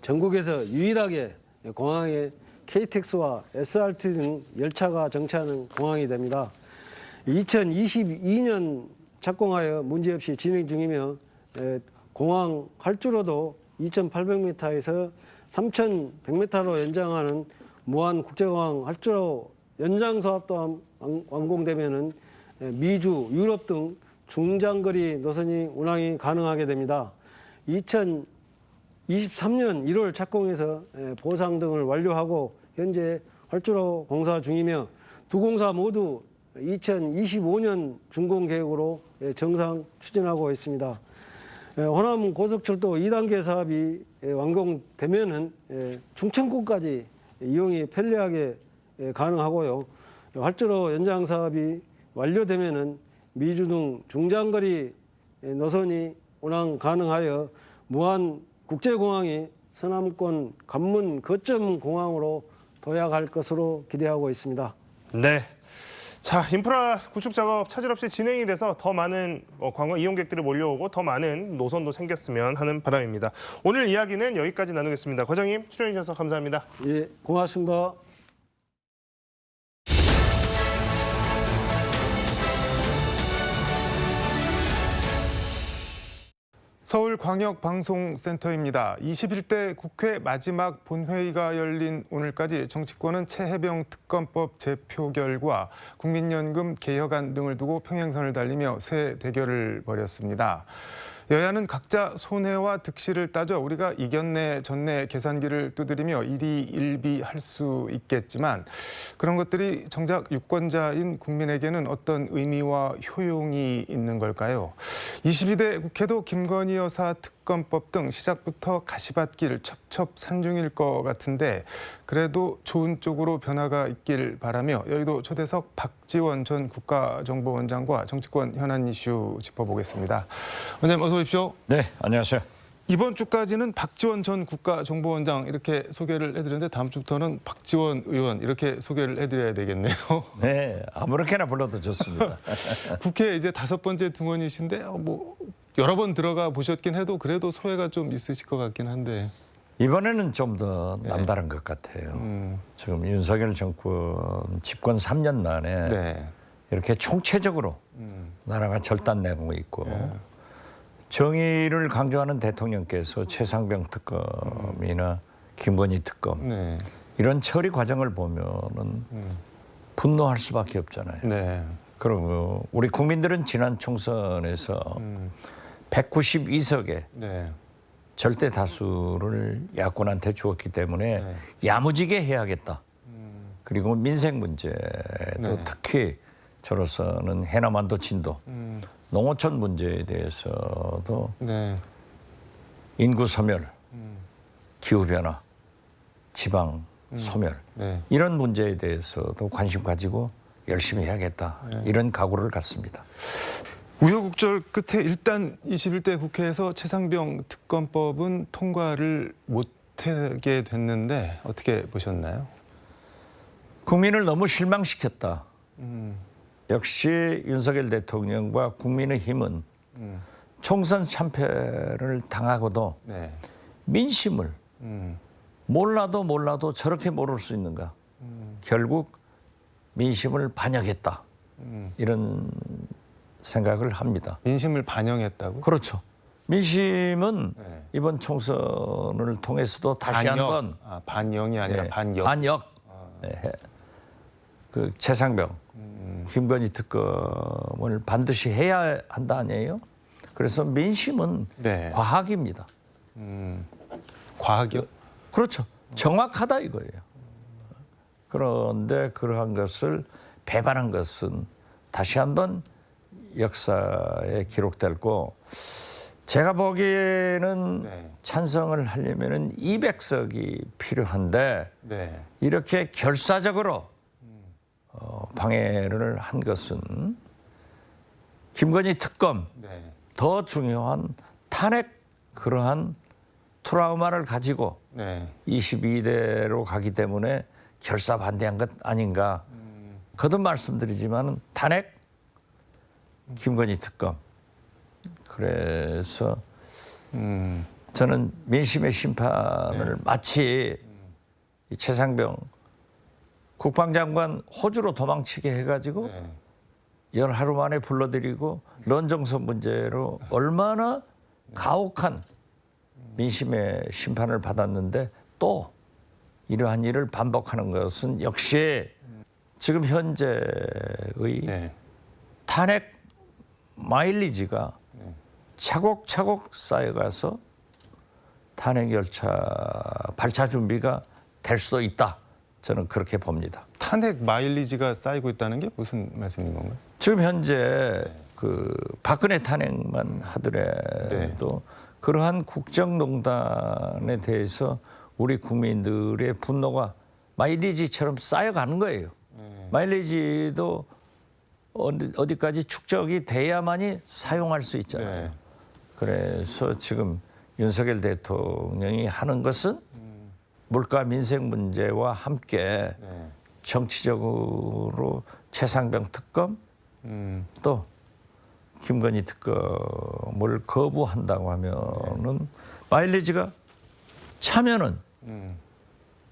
Speaker 3: 전국에서 유일하게 공항에 KTX와 SRT 등 열차가 정차하는 공항이 됩니다. 2022년 착공하여 문제없이 진행 중이며 공항 활주로도 2,800m에서 3,100m로 연장하는 무안국제공항 활주로 연장 사업 또한 완공되면은 미주, 유럽 등 중장거리 노선이 운항이 가능하게 됩니다. 2023년 1월 착공해서 보상 등을 완료하고 현재 활주로 공사 중이며 두 공사 모두 2025년 준공 계획으로 정상 추진하고 있습니다. 호남 고속철도 2단계 사업이 완공되면은 충청권까지 이용이 편리하게 가능하고요. 활주로 연장 사업이 완료되면은 미주 등 중장거리 노선이 운항 가능하여 무안 국제공항이 서남권 관문 거점 공항으로 도약할 것으로 기대하고 있습니다.
Speaker 1: 네. 자, 인프라 구축 작업 차질 없이 진행이 돼서 더 많은 관광 이용객들이 몰려오고 더 많은 노선도 생겼으면 하는 바람입니다. 오늘 이야기는 여기까지 나누겠습니다. 과장님 출연해 주셔서 감사합니다.
Speaker 3: 예, 고맙습니다.
Speaker 4: 서울광역방송센터입니다. 21대 국회 마지막 본회의가 열린 오늘까지 정치권은 최혜병 특검법 재표결과 국민연금 개혁안 등을 두고 평행선을 달리며 새 대결을 벌였습니다. 여야는 각자 손해와 득실을 따져 우리가 이겼네 졌네 계산기를 두드리며 일희일비할 수 있겠지만 그런 것들이 정작 유권자인 국민에게는 어떤 의미와 효용이 있는 걸까요? 22대 국회도 김건희 여사 특검법 등 시작부터 가시밭길 첩첩산중일 것 같은데 그래도 좋은 쪽으로 변화가 있길 바라며 여의도 초대석 박지원 전 국가정보원장과 정치권 현안 이슈 짚어보겠습니다. 원장님 어서 오십시오.
Speaker 5: 네, 안녕하세요.
Speaker 4: 이번 주까지는 박지원 전 국가정보원장 이렇게 소개를 해드렸는데 다음 주부터는 박지원 의원 이렇게 소개를 해드려야 되겠네요.
Speaker 5: 네, 아무렇게나 불러도 좋습니다.
Speaker 4: 국회 이제 5번째 등원이신데 뭐 여러 번 들어가 보셨긴 해도 그래도 소회가 좀 있으실 것 같긴 한데.
Speaker 5: 이번에는 좀 더 남다른 것 같아요. 지금 윤석열 정권 집권 3년 만에
Speaker 4: 네.
Speaker 5: 이렇게 총체적으로 나라가 절단내고 있고 정의를 강조하는 대통령께서 최상병 특검이나 김건희 특검
Speaker 4: 네.
Speaker 5: 이런 처리 과정을 보면은 분노할 수밖에 없잖아요.
Speaker 4: 네.
Speaker 5: 그리고 우리 국민들은 지난 총선에서 192석의
Speaker 4: 네.
Speaker 5: 절대 다수를 야권한테 주었기 때문에 야무지게 해야겠다. 그리고 민생 문제도
Speaker 4: 네.
Speaker 5: 특히 저로서는 해남한도 진도, 농어촌 문제에 대해서도
Speaker 4: 네.
Speaker 5: 인구 소멸, 기후 변화, 지방 소멸
Speaker 4: 네.
Speaker 5: 이런 문제에 대해서도 관심 가지고 열심히 해야겠다. 이런 각오를 갖습니다.
Speaker 4: 우여곡절 끝에 일단 21대 국회에서 최상병 특검법은 통과를 못하게 됐는데 어떻게 보셨나요?
Speaker 5: 국민을 너무 실망시켰다. 역시 윤석열 대통령과 국민의힘은 총선 참패를 당하고도
Speaker 4: 네.
Speaker 5: 민심을 몰라도 저렇게 모를 수 있는가. 결국 민심을 반영했다. 이런 생각을 합니다.
Speaker 4: 민심을 반영했다고?
Speaker 5: 그렇죠. 민심은
Speaker 4: 네.
Speaker 5: 이번 총선을 통해서도 다시 한번
Speaker 4: 반영이 아니라
Speaker 5: 예,
Speaker 4: 반역.
Speaker 5: 반역. 예, 그 최상병, 김건희 특검을 반드시 해야 한다 아니에요? 그래서 민심은
Speaker 4: 네.
Speaker 5: 과학입니다.
Speaker 4: 과학이요?
Speaker 5: 그렇죠. 정확하다 이거예요. 그런데 그러한 것을 배반한 것은 다시 한번 역사에 기록될 거. 제가 보기에는
Speaker 4: 네.
Speaker 5: 찬성을 하려면은 200석이 필요한데
Speaker 4: 네.
Speaker 5: 이렇게 결사적으로 방해를 한 것은 김건희 특검
Speaker 4: 네.
Speaker 5: 더 중요한 탄핵 그러한 트라우마를 가지고
Speaker 4: 네.
Speaker 5: 22대로 가기 때문에 결사 반대한 것 아닌가. 거듭 말씀드리지만 탄핵 김건희 특검. 그래서 저는 민심의 심판을 마치 이 최상병 국방장관 호주로 도망치게 해가지고
Speaker 4: 네.
Speaker 5: 열 하루 만에 불러들이고 런정선 문제로 얼마나 가혹한 민심의 심판을 받았는데 또 이러한 일을 반복하는 것은 역시 지금 현재의
Speaker 4: 네.
Speaker 5: 탄핵 마일리지가 차곡차곡 쌓여가서 탄핵 열차 발차 준비가 될 수도 있다. 저는 그렇게 봅니다.
Speaker 4: 탄핵 마일리지가 쌓이고 있다는 게 무슨 말씀인 건가요?
Speaker 5: 지금 현재 그 박근혜 탄핵만 하더라도 그러한 국정농단에 대해서 우리 국민들의 분노가 마일리지처럼 쌓여가는 거예요. 마일리지도 어디까지 축적이 돼야만이 사용할 수 있잖아요.
Speaker 4: 네.
Speaker 5: 그래서 지금 윤석열 대통령이 하는 것은 물가 민생 문제와 함께
Speaker 4: 네.
Speaker 5: 정치적으로 최상병 특검 또 김건희 특검을 거부한다고 하면은 마일리지가 차면은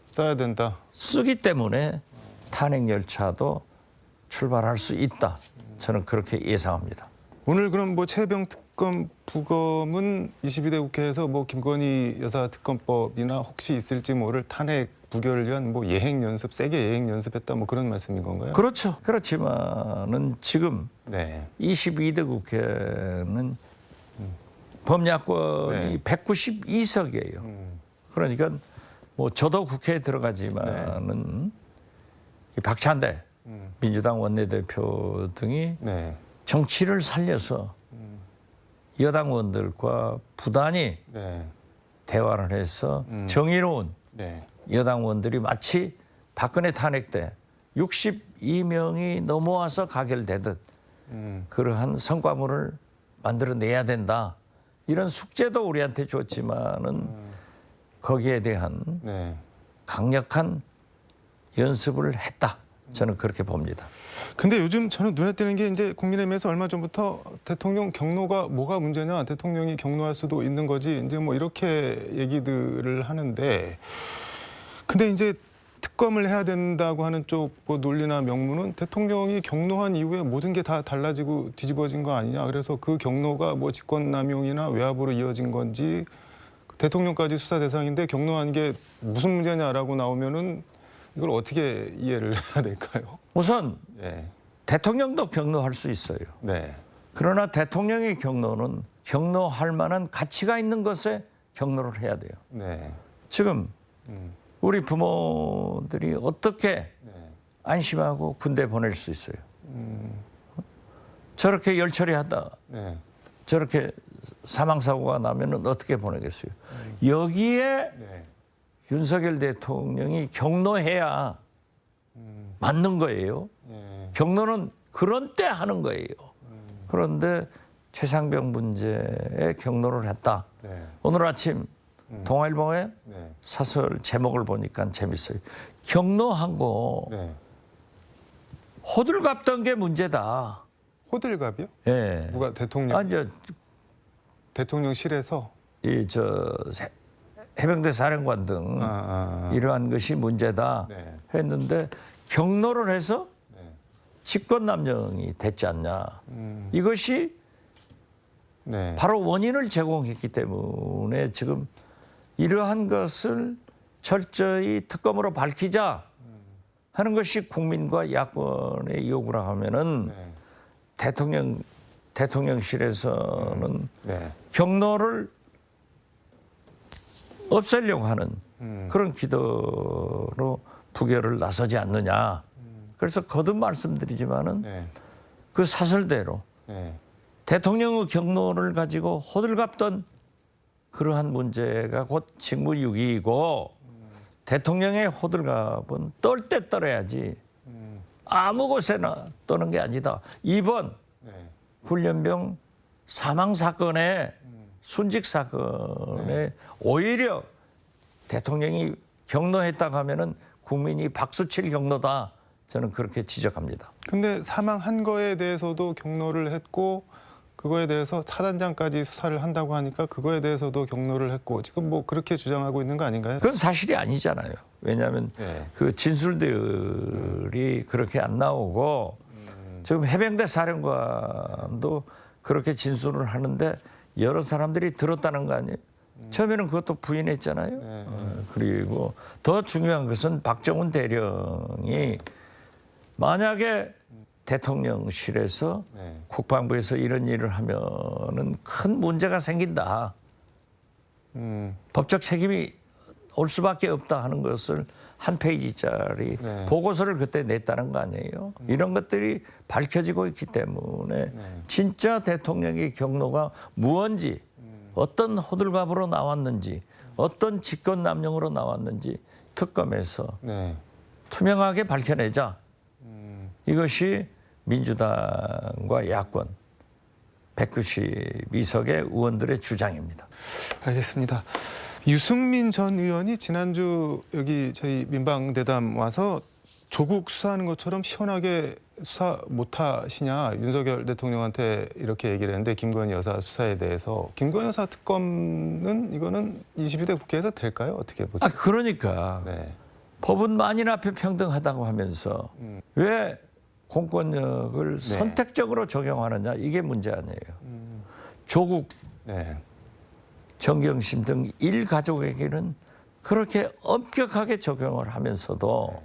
Speaker 4: 써야 된다.
Speaker 5: 쓰기 때문에 탄핵 열차도 출발할 수 있다. 저는 그렇게 예상합니다.
Speaker 4: 오늘 그럼 뭐 최병 특검 부검은 22대 국회에서 뭐 김건희 여사 특검법이나 혹시 있을지 모를 탄핵 부결을 위한 뭐 예행 연습, 세게 예행 연습했다 뭐 그런 말씀인 건가요?
Speaker 5: 그렇죠. 그렇지만은 지금
Speaker 4: 네.
Speaker 5: 22대 국회는 범야권이
Speaker 4: 네.
Speaker 5: 192석이에요. 그러니까 뭐 저도 국회에 들어가지만은 이 박찬대 민주당 원내대표 등이
Speaker 4: 네.
Speaker 5: 정치를 살려서 여당 의원들과 부단히
Speaker 4: 네.
Speaker 5: 대화를 해서 정의로운
Speaker 4: 네.
Speaker 5: 여당 의원들이 마치 박근혜 탄핵 때 62명이 넘어와서 가결되듯 그러한 성과물을 만들어내야 된다. 이런 숙제도 우리한테 줬지만은 거기에 대한
Speaker 4: 네.
Speaker 5: 강력한 연습을 했다. 저는 그렇게 봅니다.
Speaker 4: 근데 요즘 저는 눈에 띄는 게 이제 국민의힘에서 얼마 전부터 대통령 경로가 뭐가 문제냐, 대통령이 경로할 수도 있는 거지, 이제 뭐 이렇게 얘기들을 하는데, 근데 이제 특검을 해야 된다고 하는 쪽 뭐 논리나 명분은 대통령이 경로한 이후에 모든 게 다 달라지고 뒤집어진 거 아니냐. 그래서 그 경로가 뭐 직권남용이나 외압으로 이어진 건지, 대통령까지 수사 대상인데 경로한 게 무슨 문제냐라고 나오면은 이걸 어떻게 이해를 해야 될까요?
Speaker 5: 우선
Speaker 4: 네.
Speaker 5: 대통령도 경로할 수 있어요.
Speaker 4: 네.
Speaker 5: 그러나 대통령의 경로는 경로할 만한 가치가 있는 것에 경로를 해야 돼요.
Speaker 4: 네.
Speaker 5: 지금 우리 부모들이 어떻게 안심하고 군대 보낼 수 있어요? 저렇게 열처리하다
Speaker 4: 네.
Speaker 5: 저렇게 사망사고가 나면 어떻게 보내겠어요? 여기에
Speaker 4: 네.
Speaker 5: 윤석열 대통령이 경로해야 맞는 거예요.
Speaker 4: 네.
Speaker 5: 경로는 그런 때 하는 거예요. 그런데 최상병 문제에 경로를 했다.
Speaker 4: 네.
Speaker 5: 오늘 아침 동아일보에
Speaker 4: 네.
Speaker 5: 사설 제목을 보니까 재밌어요. 경로한 거
Speaker 4: 네.
Speaker 5: 호들갑던 게 문제다.
Speaker 4: 호들갑이요?
Speaker 5: 예.
Speaker 4: 누가 대통령?
Speaker 5: 이제
Speaker 4: 대통령실에서?
Speaker 5: 해병대 사령관 등 이러한 것이 문제다
Speaker 4: 네.
Speaker 5: 했는데 경로를 해서
Speaker 4: 네.
Speaker 5: 직권남용이 됐지 않냐. 이것이
Speaker 4: 네.
Speaker 5: 바로 원인을 제공했기 때문에 지금 이러한 것을 철저히 특검으로 밝히자 하는 것이 국민과 야권의 요구라 하면은
Speaker 4: 네.
Speaker 5: 대통령실에서는
Speaker 4: 네.
Speaker 5: 경로를 없애려고 하는 그런 기도로 부결을 나서지 않느냐. 그래서 거듭 말씀드리지만은
Speaker 4: 네.
Speaker 5: 그 사설대로
Speaker 4: 네.
Speaker 5: 대통령의 경로를 가지고 호들갑던 그러한 문제가 곧 직무유기이고 대통령의 호들갑은 떨 때 떨어야지 아무 곳에나 떠는 게 아니다. 이번
Speaker 4: 네.
Speaker 5: 훈련병 사망 사건에 순직 사건에 오히려 대통령이 경로했다고 하면은 국민이 박수칠 경로다. 저는 그렇게 지적합니다.
Speaker 4: 근데 사망한 거에 대해서도 경로를 했고 그거에 대해서 사단장까지 수사를 한다고 하니까 그거에 대해서도 경로를 했고 지금 뭐 그렇게 주장하고 있는 거 아닌가요?
Speaker 5: 그건 사실이 아니잖아요. 왜냐하면
Speaker 4: 네.
Speaker 5: 그 진술들이 그렇게 안 나오고 지금 해병대 사령관도 그렇게 진술을 하는데 여러 사람들이 들었다는 거 아니에요. 처음에는 그것도 부인했잖아요. 그리고 더 중요한 것은 박정훈 대령이 만약에 대통령실에서
Speaker 4: 네.
Speaker 5: 국방부에서 이런 일을 하면은 큰 문제가 생긴다. 법적 책임이 올 수밖에 없다 하는 것을 한 페이지짜리
Speaker 4: 네.
Speaker 5: 보고서를 그때 냈다는 거 아니에요. 이런 것들이 밝혀지고 있기 때문에 진짜 대통령의 경로가 무언지 어떤 호들갑으로 나왔는지 어떤 직권남용으로 나왔는지 특검에서
Speaker 4: 네.
Speaker 5: 투명하게 밝혀내자. 이것이 민주당과 야권 192석의 의원들의 주장입니다.
Speaker 4: 알겠습니다. 유승민 전 의원이 지난주 여기 저희 민방대담 와서 조국 수사하는 것처럼 시원하게 수사 못하시냐 윤석열 대통령한테 이렇게 얘기를 했는데 김건희 여사 수사에 대해서 김건희 여사 특검은 이거는 22대 국회에서 될까요? 어떻게 보세요?
Speaker 5: 그러니까
Speaker 4: 네.
Speaker 5: 법은 만인 앞에 평등하다고 하면서 왜 공권력을 선택적으로 적용하느냐 이게 문제 아니에요. 조국,
Speaker 4: 네.
Speaker 5: 정경심 등 일가족에게는 그렇게 엄격하게 적용을 하면서도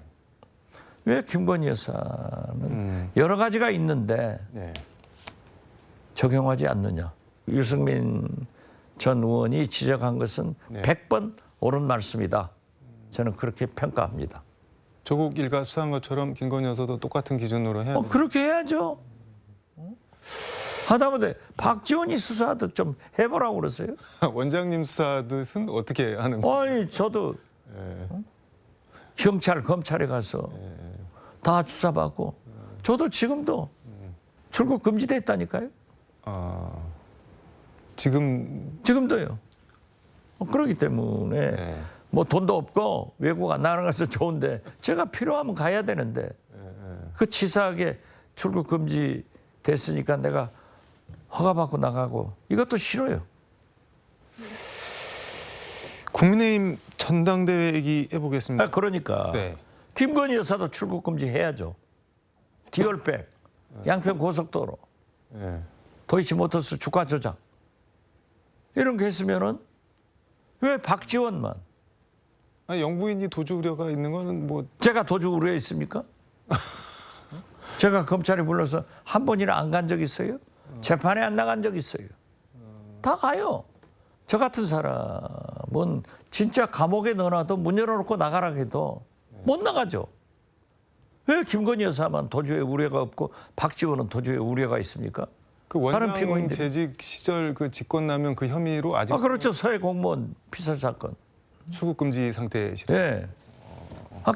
Speaker 5: 왜 김건희 여사는 여러 가지가 있는데
Speaker 4: 네.
Speaker 5: 적용하지 않느냐. 유승민 전 의원이 지적한 것은 100번 옳은 말씀이다. 저는 그렇게 평가합니다.
Speaker 4: 조국 일가 수사한 것처럼 김건희 여사도 똑같은 기준으로 해야 돼요.
Speaker 5: 그렇게 해야죠. 하다못해 박지원이 수사하듯 좀 해보라고 그러세요.
Speaker 4: 원장님 수사듯은 어떻게 하는 거예요?
Speaker 5: 아니 저도 경찰 검찰에 가서 다 주사받고 저도 지금도 출국 금지돼 있다니까요. 지금도요. 그렇기 때문에
Speaker 4: 네.
Speaker 5: 뭐 돈도 없고 외국 안 나가서 좋은데 제가 필요하면 가야 되는데 그 치사하게 출국 금지 됐으니까 내가 허가받고 나가고 이것도 싫어요.
Speaker 4: 국민의힘 전당대회 얘기 해보겠습니다.
Speaker 5: 그러니까
Speaker 4: 네.
Speaker 5: 김건희 여사도 출국 금지해야죠. 디얼백, 양평 고속도로,
Speaker 4: 네.
Speaker 5: 도이치모터스 주가 조작 이런 게 했으면은 왜 박지원만?
Speaker 4: 아니, 영부인이 도주 우려가 있는 거는 뭐
Speaker 5: 제가 도주 우려에 있습니까? 제가 검찰에 불러서 한 번이나 안 간 적 있어요? 재판에 안 나간 적 있어요? 다 가요. 저 같은 사람은 진짜 감옥에 넣어놔도 문 열어놓고 나가라 해도 못 나가죠. 왜 김건희 여사만 도주에 우려가 없고 박지원은 도주에 우려가 있습니까?
Speaker 4: 그
Speaker 5: 다른
Speaker 4: 원장
Speaker 5: 피고인들이.
Speaker 4: 재직 시절 그 직권남용 그 혐의로 아직
Speaker 5: 그렇죠. 서해 공무원 피살 사건.
Speaker 4: 출국 금지 상태시죠.
Speaker 5: 네.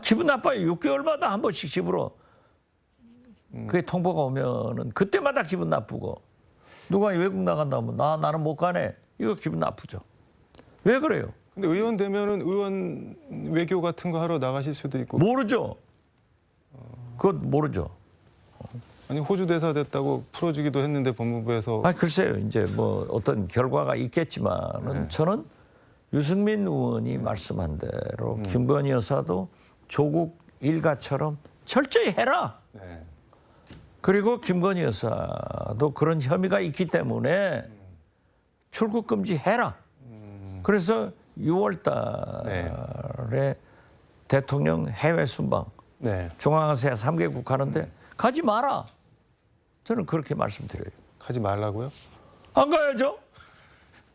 Speaker 5: 기분 나빠요. 6개월마다 한 번씩 집으로 그게 통보가 오면은 그때마다 기분 나쁘고 누가 외국 나간다면 나는 못 가네. 이거 기분 나쁘죠. 왜 그래요?
Speaker 4: 근데 의원 되면은 의원 외교 같은 거 하러 나가실 수도 있고.
Speaker 5: 모르죠. 그건 모르죠.
Speaker 4: 아니 호주 대사 됐다고 풀어주기도 했는데 법무부에서.
Speaker 5: 글쎄요. 이제 뭐 어떤 결과가 있겠지만은 저는 유승민 의원이 말씀한 대로 김건희 여사도 조국 일가처럼 철저히 해라.
Speaker 4: 네.
Speaker 5: 그리고 김건희 여사도 그런 혐의가 있기 때문에 출국 금지해라. 그래서 6월 달에 대통령 해외 순방
Speaker 4: 네.
Speaker 5: 중앙아시아 3개국 가는데 가지 마라. 저는 그렇게 말씀드려요.
Speaker 4: 가지 말라고요?
Speaker 5: 안 가야죠.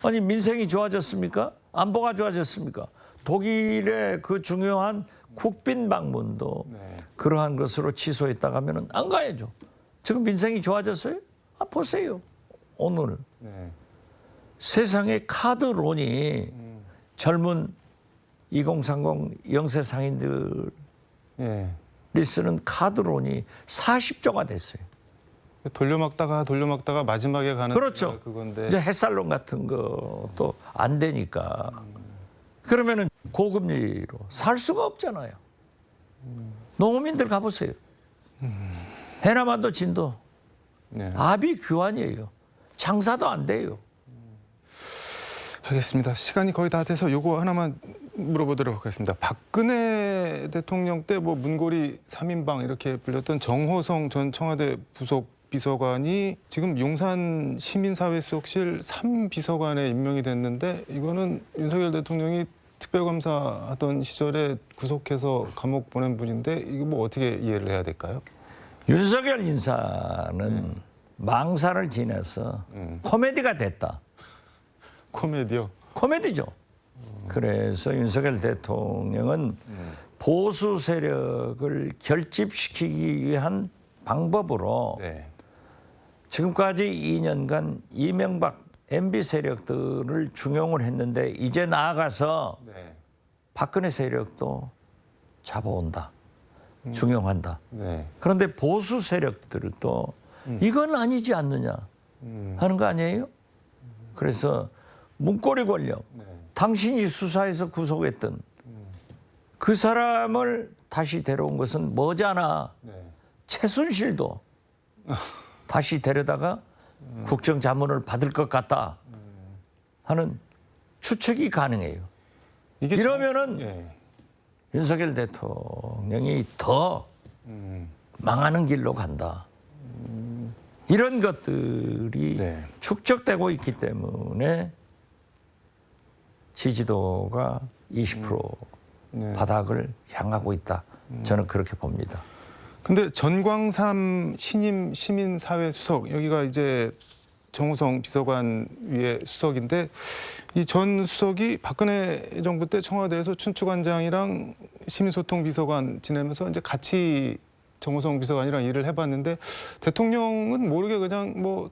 Speaker 5: 아니 민생이 좋아졌습니까? 안보가 좋아졌습니까? 독일의 그 중요한 국빈 방문도 그러한 것으로 취소했다가 하면은 안 가야죠. 지금 민생이 좋아졌어요? 보세요. 오늘
Speaker 4: 네.
Speaker 5: 세상의 카드론이 젊은 2030 영세 상인들이
Speaker 4: 예.
Speaker 5: 쓰는 카드론이 40조가 됐어요.
Speaker 4: 돌려막다가 마지막에 가는
Speaker 5: 그렇죠.
Speaker 4: 데가 그건데.
Speaker 5: 이제 햇살론 같은 것도 안 되니까 그러면은 고금리로 살 수가 없잖아요. 농민들 가보세요. 해남반도 진도
Speaker 4: 네.
Speaker 5: 아비 규환이에요. 장사도 안 돼요.
Speaker 4: 알겠습니다. 시간이 거의 다 돼서 요거 하나만 물어보도록 하겠습니다. 박근혜 대통령 때 뭐 문고리 3인방 이렇게 불렸던 정호성 전 청와대 부속 비서관이 지금 용산 시민사회수석실 3비서관에 임명이 됐는데 이거는 윤석열 대통령이 특별검사하던 시절에 구속해서 감옥 보낸 분인데 이거 뭐 어떻게 이해를 해야 될까요?
Speaker 5: 윤석열 인사는 망사를 지내서 코미디가 됐다.
Speaker 4: 코미디요.
Speaker 5: 코미디죠. 그래서 윤석열 대통령은 보수 세력을 결집시키기 위한 방법으로
Speaker 4: 네.
Speaker 5: 지금까지 2년간 이명박 MB 세력들을 중용을 했는데 이제 나아가서
Speaker 4: 네.
Speaker 5: 박근혜 세력도 잡아온다. 중용한다.
Speaker 4: 네.
Speaker 5: 그런데 보수 세력들도 이건 아니지 않느냐 하는 거 아니에요? 그래서 문고리 권력, 당신이 수사해서 구속했던 그 사람을 다시 데려온 것은 머지않아 최순실도 다시 데려다가 국정자문을 받을 것 같다 하는 추측이 가능해요.
Speaker 4: 이게
Speaker 5: 이러면은
Speaker 4: 예.
Speaker 5: 윤석열 대통령이 더 망하는 길로 간다. 이런 것들이
Speaker 4: 네.
Speaker 5: 축적되고 있기 때문에 지지도가 20%
Speaker 4: 네.
Speaker 5: 바닥을 향하고 있다. 저는 그렇게 봅니다.
Speaker 4: 근데 전광삼 신임 시민사회 수석 여기가 이제 정호성 비서관 위에 수석인데 이 전 수석이 박근혜 정부 때 청와대에서 춘추관장이랑 시민소통 비서관 지내면서 이제 같이 정호성 비서관이랑 일을 해봤는데 대통령은 모르게 그냥 뭐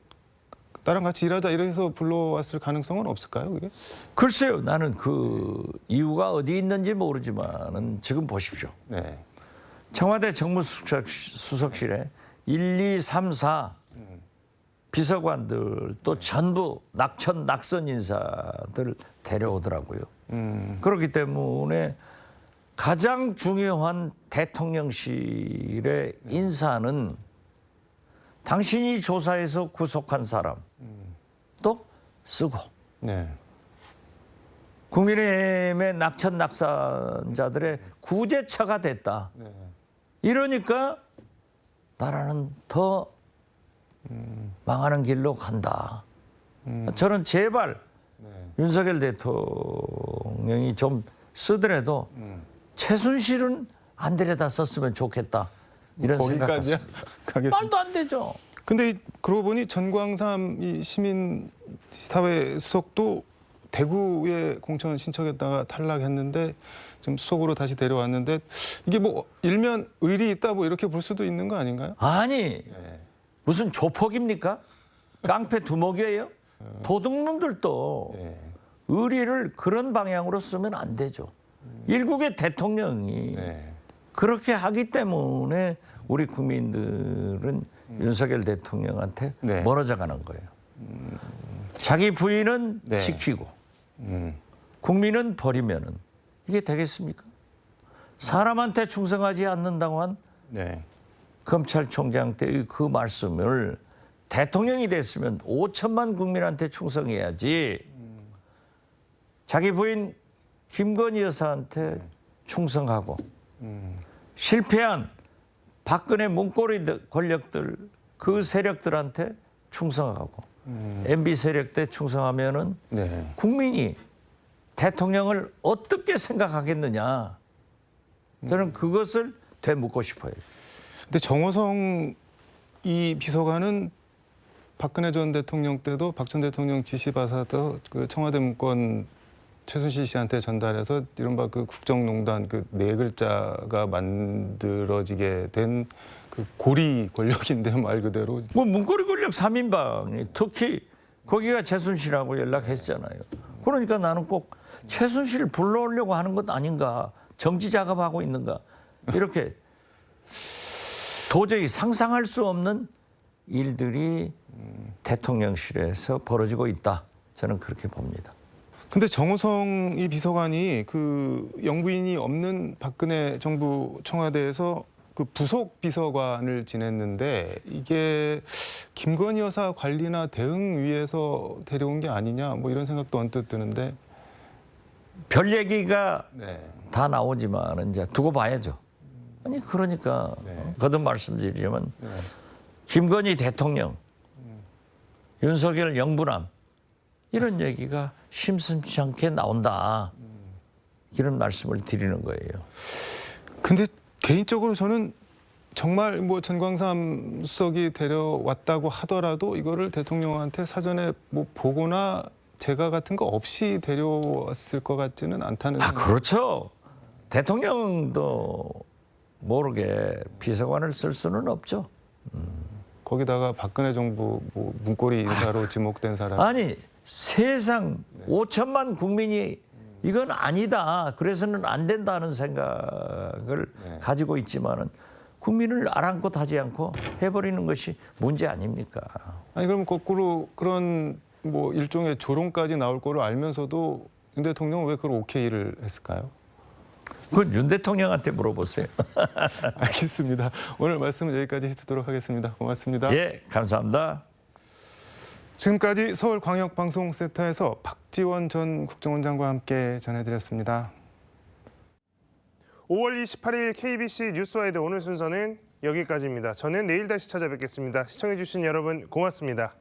Speaker 4: 나랑 같이 일하자 이래서 불러왔을 가능성은 없을까요? 그게?
Speaker 5: 글쎄요. 나는 그 이유가 어디 있는지 모르지만은 지금 보십시오.
Speaker 4: 네.
Speaker 5: 청와대 정무수석실에 1, 2, 3, 4 비서관들 또 전부 낙선 인사들 데려오더라고요. 그렇기 때문에 가장 중요한 대통령실의 인사는 당신이 조사해서 구속한 사람 또 쓰고
Speaker 4: 네.
Speaker 5: 국민의힘의 낙천 낙산자들의 구제처가 됐다.
Speaker 4: 네.
Speaker 5: 이러니까 나라는 더 망하는 길로 간다. 저는 제발 윤석열 대통령이 좀 쓰더라도 최순실은 안 데려다 썼으면 좋겠다. 이런
Speaker 4: 거기까지야
Speaker 5: 생각했습니다.
Speaker 4: 가겠습니다.
Speaker 5: 말도 안 되죠.
Speaker 4: 근데 그러고 보니 전광삼 이 시민사회 수석도 대구에 공천 신청했다가 탈락했는데 지금 수석으로 다시 데려왔는데 이게 뭐 일면 의리 있다 뭐 이렇게 볼 수도 있는 거 아닌가요?
Speaker 5: 아니 무슨 조폭입니까? 깡패 두목이에요? 도둑놈들도
Speaker 4: 네.
Speaker 5: 의리를 그런 방향으로 쓰면 안 되죠. 일국의 대통령이
Speaker 4: 네.
Speaker 5: 그렇게 하기 때문에 우리 국민들은 윤석열 대통령한테
Speaker 4: 네.
Speaker 5: 멀어져 가는 거예요. 자기 부인은
Speaker 4: 네.
Speaker 5: 지키고 국민은 버리면은 이게 되겠습니까? 사람한테 충성하지 않는다고 한
Speaker 4: 네.
Speaker 5: 검찰총장 때의 그 말씀을 대통령이 됐으면 5천만 국민한테 충성해야지. 자기 부인 김건희 여사한테 충성하고 실패한 박근혜 문고리 권력들 그 세력들한테 충성하고 MB 세력대 충성하면은
Speaker 4: 네.
Speaker 5: 국민이 대통령을 어떻게 생각하겠느냐. 저는 그것을 되묻고 싶어요.
Speaker 4: 근데 정호성 이 비서관은 박근혜 전 대통령 때도 박 전 대통령 지시 받아서 그 청와대 문건 최순실 씨한테 전달해서 이른바 그 국정농단 그 네 글자가 만들어지게 된 그 고리 권력인데 말 그대로.
Speaker 5: 뭐 문고리 권력 3인방이 특히 거기가 최순실하고 연락했잖아요. 그러니까 나는 꼭 최순실을 불러오려고 하는 것 아닌가. 정지 작업하고 있는가. 이렇게 도저히 상상할 수 없는 일들이 대통령실에서 벌어지고 있다. 저는 그렇게 봅니다.
Speaker 4: 근데 정호성 이 비서관이 그 영부인이 없는 박근혜 정부 청와대에서 그 부속 비서관을 지냈는데 이게 김건희 여사 관리나 대응 위해서 데려온 게 아니냐 뭐 이런 생각도 언뜻 드는데.
Speaker 5: 별 얘기가
Speaker 4: 네.
Speaker 5: 다 나오지만 이제 두고 봐야죠. 아니 그러니까
Speaker 4: 네.
Speaker 5: 거듭 말씀드리자면
Speaker 4: 네.
Speaker 5: 김건희 대통령, 윤석열 영부남 이런 얘기가 심심치 않게 나온다. 이런 말씀을 드리는 거예요.
Speaker 4: 근데 개인적으로 저는 정말 뭐 전광삼 수석이 데려왔다고 하더라도 이거를 대통령한테 사전에 뭐 보거나 제가 같은 거 없이 데려왔을 것 같지는 않다는.
Speaker 5: 아 그렇죠. 대통령도 모르게 비서관을 쓸 수는 없죠.
Speaker 4: 거기다가 박근혜 정부 뭐 문고리 인사로 지목된 사람.
Speaker 5: 아니 세상 5천만 국민이 이건 아니다. 그래서는 안 된다는 생각을 가지고 있지만은 국민을 아랑곳하지 않고 해버리는 것이 문제 아닙니까?
Speaker 4: 아니 그럼 거꾸로 그런 뭐 일종의 조롱까지 나올 거를 알면서도 윤 대통령은 왜 그걸 오케이를 했을까요?
Speaker 5: 그건 윤 대통령한테 물어보세요.
Speaker 4: 알겠습니다. 오늘 말씀은 여기까지 듣도록 하겠습니다. 고맙습니다.
Speaker 5: 예, 감사합니다.
Speaker 4: 지금까지 서울광역방송센터에서 박지원 전 국정원장과 함께 전해드렸습니다.
Speaker 1: 5월 28일 KBC 뉴스와이드 오늘 순서는 여기까지입니다. 저는 내일 다시 찾아뵙겠습니다. 시청해주신 여러분 고맙습니다.